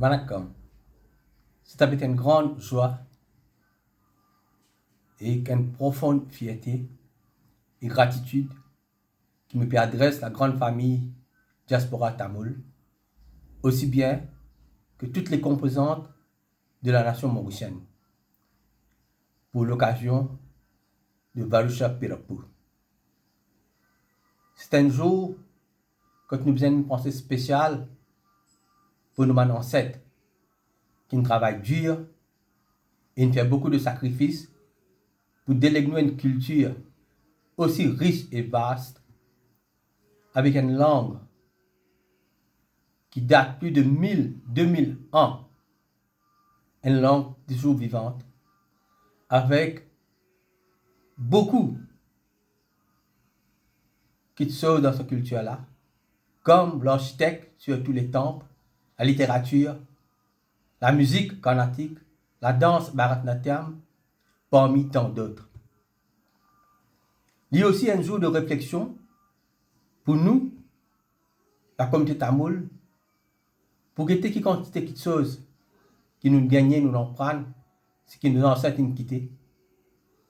Vanakkam. C'est avec une grande joie et une profonde fierté et gratitude qui me adresse la grande famille Diaspora Tamoul, aussi bien que toutes les composantes de la nation mauricienne, pour l'occasion de Varusha Pirapu. C'est un jour que nous faisons une pensée spéciale pour nos ancêtres qui nous travaillent dur et nous font beaucoup de sacrifices pour déléguer une culture aussi riche et vaste, avec une langue qui date plus de 2000 ans, une langue toujours vivante, avec beaucoup qui sont dans cette culture-là, comme l'architecte sur tous les temples, la littérature, la musique carnatique, la danse Bharatanatyam, parmi tant d'autres. Il y a aussi un jour de réflexion pour nous, la communauté tamoule, pour quitter qui quantité de choses qui nous gagnent, nous en prennent, ce qui nous ancêtres nous quitter,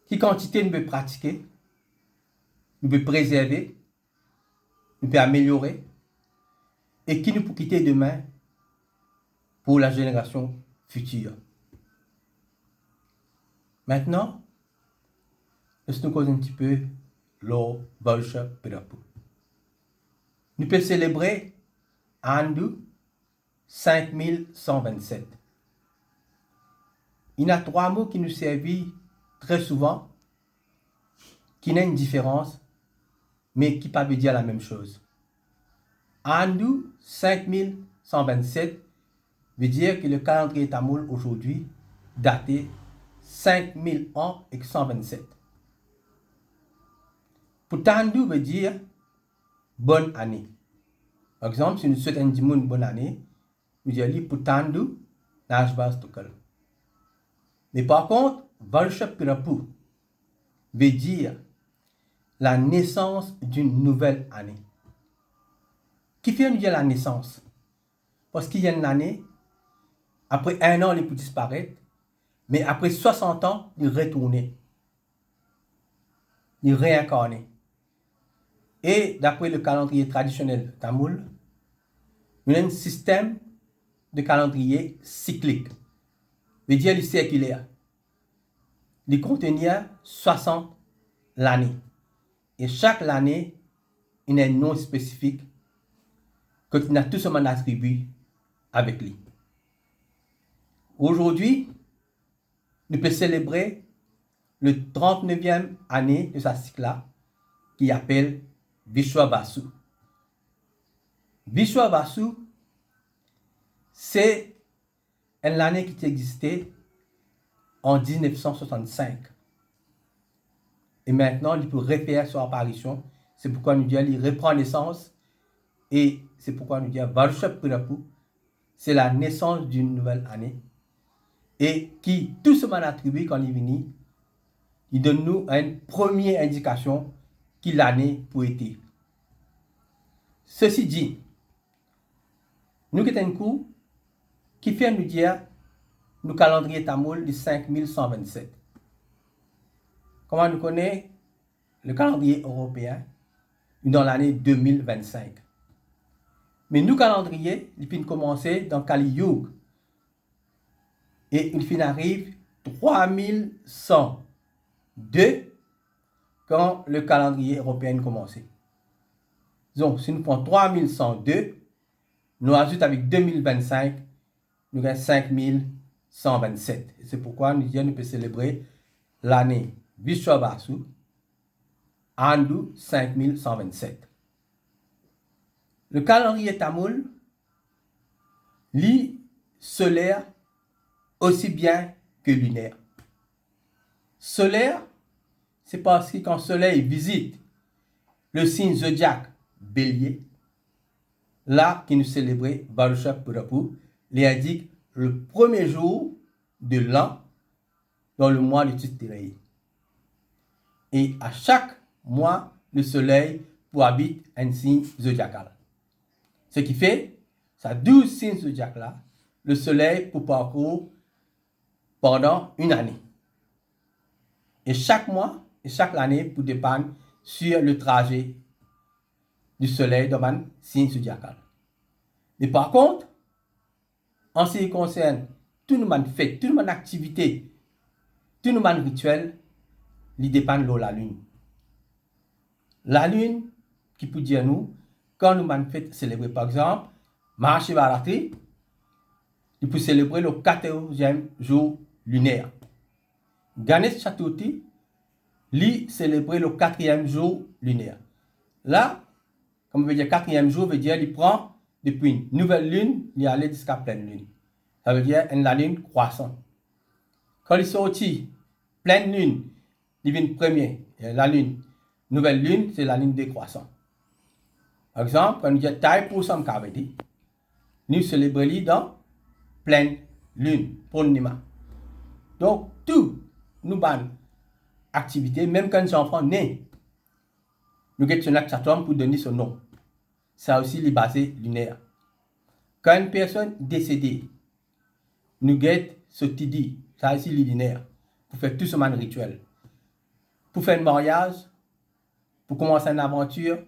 qui quantité nous peut pratiquer, nous peut préserver, nous peut améliorer, et qui nous peut quitter demain pour la génération future. Maintenant, laisse-nous causer un petit peu le Varusha Pirapu. Nous pouvons célébrer Andu 5127. Il y a trois mots qui nous servent très souvent, qui n'ont une différence, mais qui ne peuvent pas dire la même chose. Andu 5127 veut dire que le calendrier tamoul aujourd'hui daté 5000 ans et 127. Putandu veut dire bonne année. Par exemple, si nous souhaitons une bonne année, nous disons Putandu Najbas Tukal. Mais par contre, Varusha Pirapu veut dire la naissance d'une nouvelle année. Qui fait nous dire la naissance? Parce qu'il y a une année, après un an, il peut disparaître, mais après 60 ans, il retourne. Il réincarne. Et d'après le calendrier traditionnel tamoul, nous avons un système de calendrier cyclique. Veut dire le circulaire. Il contient 60 l'année. Et chaque année, il y a un nom spécifique que nous avons tout seulement attribué avec lui. Aujourd'hui, nous pouvons célébrer le 39e année de sa cycle-là, qui appelle Vishwavasu. Vishwavasu, c'est une année qui existait en 1965. Et maintenant, il peut refaire son apparition. C'est pourquoi nous disons qu'il reprend naissance. Et c'est pourquoi nous disons Varusha Pirapu, c'est la naissance d'une nouvelle année. Et qui, tout ce qu'on attribue quand il vient, il donne nous une première indication qui l'année pour été. Ceci dit, nous avons un coup qui fait nous dire le calendrier tamoul de 5127. Comment nous connaissons le calendrier européen dans l'année 2025. Mais nous calendrier, il finit commencer dans Kali Yuga. Et il finit arrive 3102 quand le calendrier européen commence. Donc, si nous prenons 3102, nous ajoutons avec 2025, nous avons 5127. Et c'est pourquoi nous pouvons célébrer l'année Vishwavasu, Andu 5127. Le calendrier tamoul lit solaire aussi bien que lunaire. Solaire, c'est parce que quand le soleil visite le signe zodiaque Bélier, là qui nous célébrait Varusha Pirapu, il indique le premier jour de l'an dans le mois de Chittirayi. Et à chaque mois, le soleil habite un signe zodiacal. Ce qui fait, ça 12 signes zodiaques là, le soleil pour parcourir pendant une année. Et chaque mois et chaque année pour dépendre sur le trajet du soleil dans le signe zodiacal. Mais par contre, en ce qui concerne tout le fait, tout le activité, tout le rituel, il dépend de la lune. La lune, qui peut dire nous, quand nous fête célébrer par exemple, Mahashivaratri, il peut célébrer le 14e jour lunaire. Ganesh Chaturthi, lui célébrer le 4e jour lunaire. Là, comme veut dire 4e jour, veut dire il prend depuis une nouvelle lune, il est allé jusqu'à pleine lune. Ça veut dire la lune croissante. Quand il sortit pleine lune, il vient premier, la lune. Nouvelle lune, c'est la lune décroissante. Par exemple, quand nous disons taille pour son cavedi, nous célébrons dans pleine lune, Purnima. Donc, tout nous avons activité, même quand un enfant naît, nous avons son acte pour donner son nom. Ça aussi, les basé lunaire. Quand une personne décédée, nous avons ce tidi, ça aussi, les lunaire, pour faire tout ce rituel. Pour faire un mariage, pour commencer une aventure,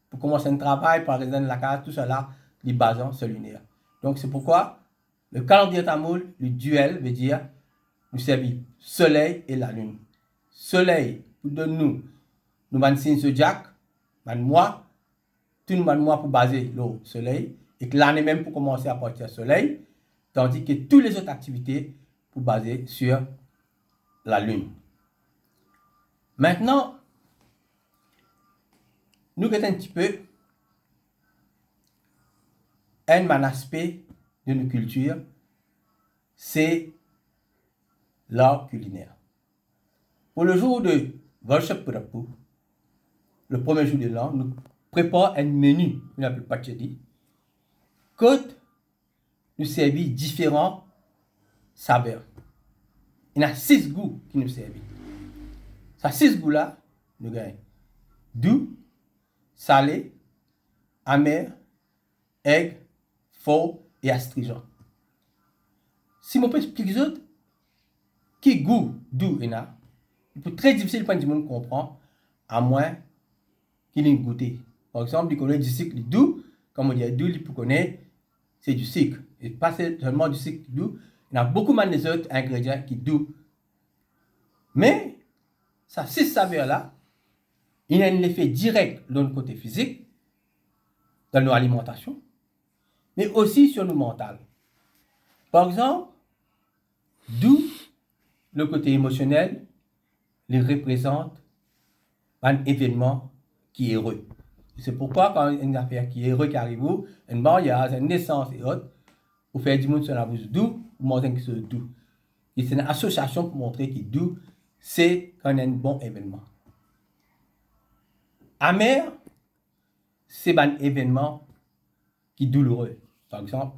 pour commencer un travail, pour réaliser la case, tout cela, les basons sur lunaire. Donc, c'est pourquoi le calendrier tamoul, le duel veut dire nous servir soleil et la lune. Soleil, pour donner nous avons signe zodiaque, mois, tout le mois pour baser le soleil, et que l'année même pour commencer à partir du soleil, tandis que toutes les autres activités pour baser sur la lune. Maintenant, nous regardons un petit peu un aspect de nos cultures, c'est l'art culinaire. Pour le jour de Valshapurapu, le premier jour de l'an, nous préparons un menu, on appelle pachadi, que nous servons différents saveurs. Il y a 6 goûts qui nous servent. Ces 6 goûts-là, nous gagnons doux, salé, amer, aigre, fort et astringent. Si je peux expliquer aux autres, qui goût doux il y a, c'est très difficile pour tout le monde comprendre, à moins qu'il ait goûté. Par exemple, il connaît du sucre doux, comme on dit doux, il peut connaître, c'est du sucre. Et pas seulement du sucre doux, il y a beaucoup de autres ingrédients qui sont doux. Mais, ces 6 saveurs-là, il y a un effet direct dans le côté physique, dans nos alimentations, mais aussi sur le mental. Par exemple, d'où le côté émotionnel, il représente un événement qui est heureux. C'est pourquoi quand une affaire qui est heureux qui arrive, un mariage, une naissance et autres, vous faites du monde sur la bouche doux, vous montrez que c'est doux. Et c'est une association pour montrer que doux, c'est quand il y a un bon événement. Amer, c'est un événement qui est douloureux. Par exemple,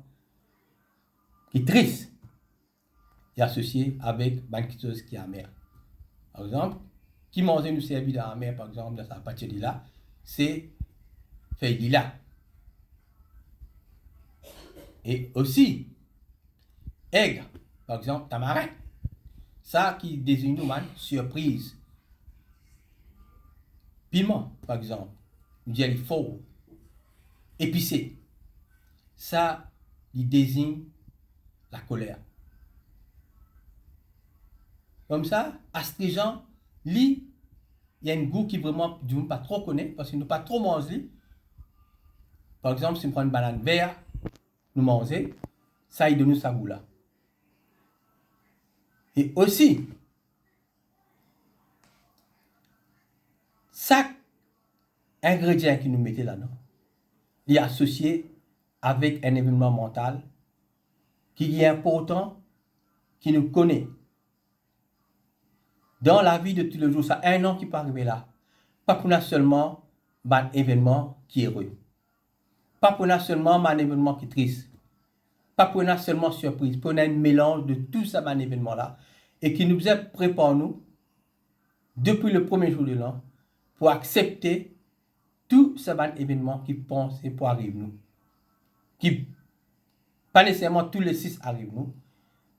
qui est triste et associé avec quelque chose qui est amer. Par exemple, qui mange nous servir dans la mer, par exemple, dans sa pâtisserie là, c'est feuille là. Et aussi, aigre, par exemple, tamarin. Ça qui désigne nous, surprise. Piment, par exemple, nous disons fort. Épicé. Ça, il désigne la colère. Comme ça, astringent, il y a un goût qui vraiment, du monde pas trop connaît, parce qu'il ne pas trop manger. Par exemple, si on prend une banane verte, nous manger, ça, il donne nous sa goût là. Et aussi, chaque ingrédient qui nous mettait là-dedans, il est associé avec un événement mental qui est important, qui nous connaît. Dans la vie de tous les jours, ça un an qui peut arriver là. Pas pour nous seulement un événement qui est heureux. Pas pour nous seulement un événement qui est triste. Pas pour nous seulement surprise. Pour nous un mélange de tout ça, un événement là. Et qui nous a préparé nous, depuis le premier jour de l'an, pour accepter tout ce événement qui pense et pour arriver nous. Qui Pas nécessairement tous les 6 arrivent, nous.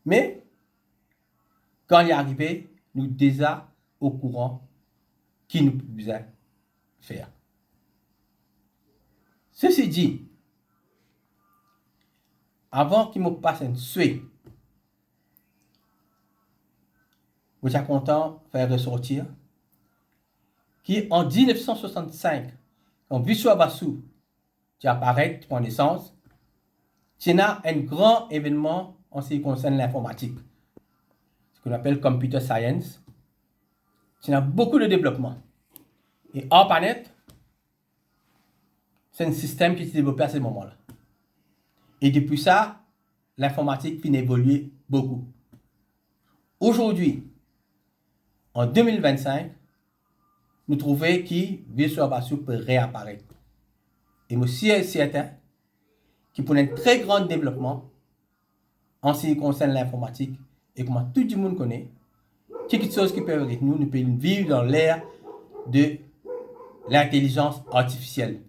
Mais, quand il est arrivé, nous déjà au courant qui nous besoin faire. Ceci dit, avant qu'il me passe un souhait, je suis content de faire ressortir qu'en 1965, quand Viswa Basu apparaît pour naissance, il y a un grand événement en ce qui concerne l'informatique, ce qu'on appelle computer science. Il y a beaucoup de développement. Et ARPANET, c'est un système qui s'est développé à ce moment-là. Et depuis ça, l'informatique finit d'évoluer beaucoup. Aujourd'hui, en 2025, nous trouvons que Visual Basic peut réapparaître. Et je suis certain qu'il pour un très grand développement en ce qui concerne l'informatique et comment tout le monde connaît, quelque chose qui peut avec nous, nous pouvons vivre dans l'ère de l'intelligence artificielle.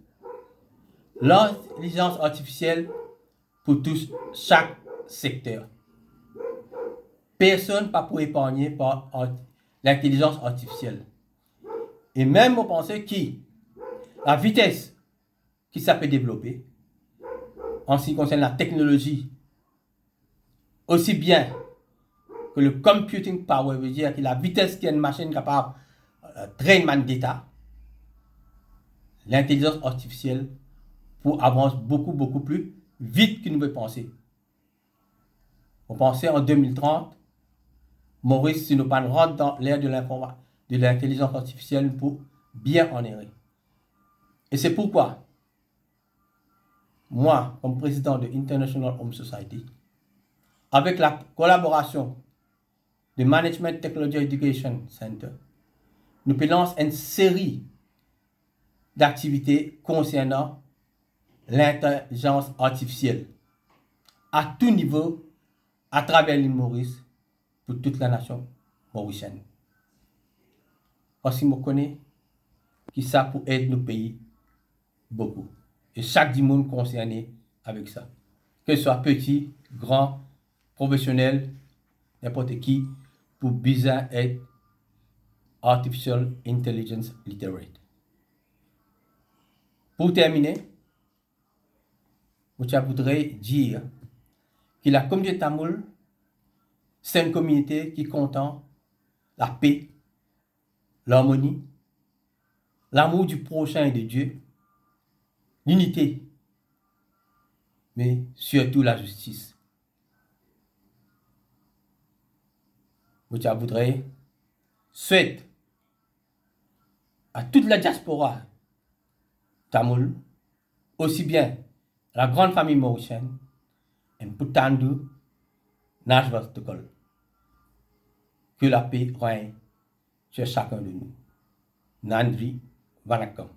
L'intelligence artificielle pour tous, chaque secteur. Personne pas pour épargner par l'intelligence artificielle. Et même on pensait que la vitesse qui ça peut développer en ce qui concerne la technologie, aussi bien que le computing power, veut dire que la vitesse qui est une machine capable de traitement d'état, l'intelligence artificielle pour avancer beaucoup plus vite que nous pouvons penser. On pensait en 2030, Maurice, si nous pas rentre dans l'ère de l'intelligence artificielle pour bien en errer. Et c'est pourquoi, moi, comme président de International Home Society, avec la collaboration du Management Technology Education Center, nous lançons une série d'activités concernant l'intelligence artificielle à tout niveau, à travers l'île Maurice, pour toute la nation mauricienne. Parce que je connais que ça peut aider nos pays beaucoup. Et chaque monde concerné avec ça. Que ce soit petit, grand, professionnel, n'importe qui, pour bien être Artificial Intelligence Literate. Pour terminer, je voudrais dire que la communauté tamoule, c'est une communauté qui contient la paix, l'harmonie, l'amour du prochain et de Dieu, l'unité, mais surtout la justice. Je voudrais souhaiter à toute la diaspora tamoule, aussi bien la grande famille mauricienne, et Putandu, Najvastokol, que la paix règne sur chacun de nous. Nandri Vanakkam.